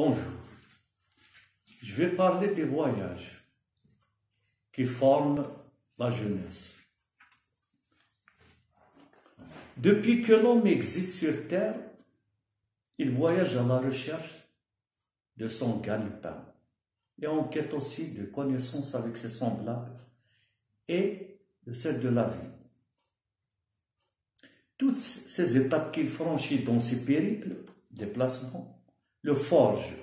Bonjour, je vais parler des voyages qui forment la jeunesse. Depuis que l'homme existe sur Terre, il voyage à la recherche de son gagne-pain et en quête aussi de connaissances avec ses semblables et de celle de la vie. Toutes ces étapes qu'il franchit dans ses périples, déplacements, le forge,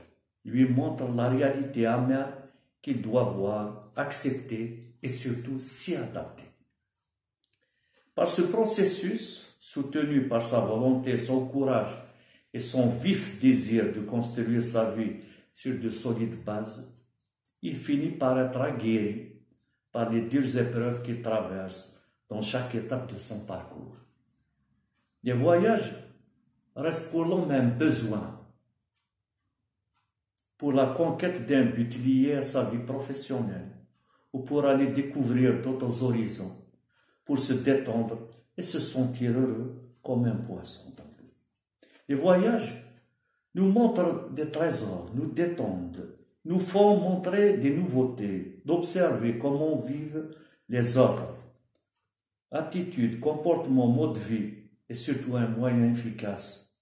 lui montre la réalité amère qu'il doit voir, accepter et surtout s'y adapter. Par ce processus, soutenu par sa volonté, son courage et son vif désir de construire sa vie sur de solides bases, il finit par être aguerri par les dures épreuves qu'il traverse dans chaque étape de son parcours. Les voyages restent pour l'homme un besoin pour la conquête d'un but lié à sa vie professionnelle ou pour aller découvrir d'autres horizons, pour se détendre et se sentir heureux comme un poisson dans l'eau. Les voyages nous montrent des trésors, nous détendent, nous font montrer des nouveautés, d'observer comment vivent les autres. Attitude, comportement, mode de vie est surtout un moyen efficace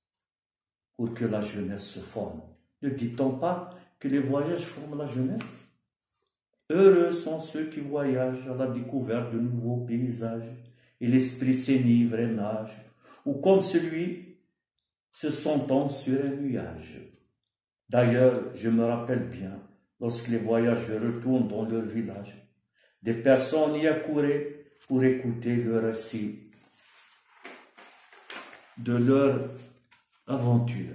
pour que la jeunesse se forme. Ne dit-on pas que les voyages forment la jeunesse? Heureux sont ceux qui voyagent à la découverte de nouveaux paysages et l'esprit s'enivre et nage, ou comme celui se sentant sur un nuage. D'ailleurs, je me rappelle bien, lorsque les voyageurs retournent dans leur village, des personnes y accouraient pour écouter le récit de leur aventure,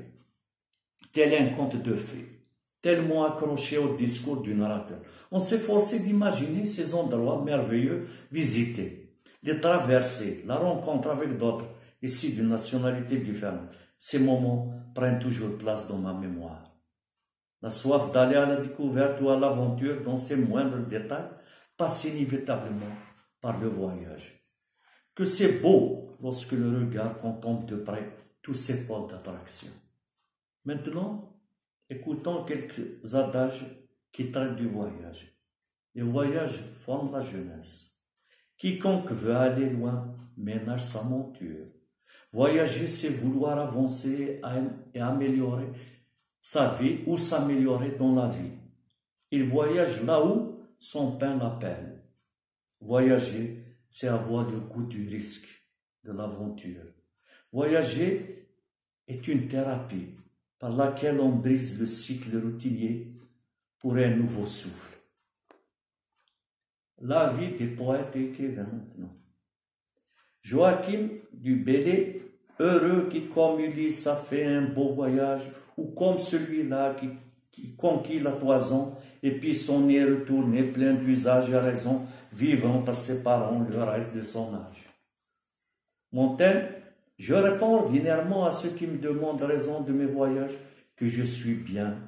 tel un conte de fées, tellement accroché au discours du narrateur. On s'efforçait d'imaginer ces endroits merveilleux visités, les traverser, la rencontre avec d'autres, ici d'une nationalité différente. Ces moments prennent toujours place dans ma mémoire. La soif d'aller à la découverte ou à l'aventure dans ses moindres détails passe inévitablement par le voyage. Que c'est beau lorsque le regard contemple de près tous ces pôles d'attraction. Maintenant, écoutons quelques adages qui traitent du voyage. Les voyages forment la jeunesse. Quiconque veut aller loin ménage sa monture. Voyager, c'est vouloir avancer et améliorer sa vie ou s'améliorer dans la vie. Il voyage là où son pain l'appelle. Voyager, c'est avoir le goût du risque, de l'aventure. Voyager est une thérapie par laquelle on brise le cycle routinier pour un nouveau souffle. La vie des poètes et écrivains maintenant. Joachim du Bellay, heureux qui comme Ulysse a fait un beau voyage, ou comme celui-là qui conquit la toison, et puis son nez retourné plein d'usage et raison, vivant par ses parents le reste de son âge. Montaigne, je réponds ordinairement à ceux qui me demandent raison de mes voyages que je suis bien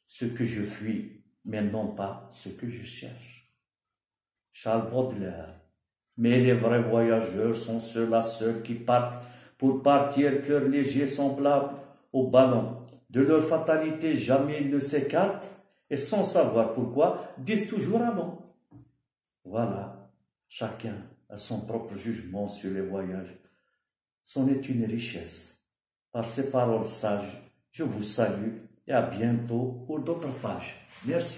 ce que je fuis, mais non pas ce que je cherche. Charles Baudelaire, mais les vrais voyageurs sont ceux-là seuls qui partent pour partir cœur léger semblable au ballon. De leur fatalité jamais ils ne s'écartent et sans savoir pourquoi disent toujours avant. Voilà, chacun a son propre jugement sur les voyages. C'en est une richesse. Par ces paroles sages, je vous salue et à bientôt pour d'autres pages. Merci.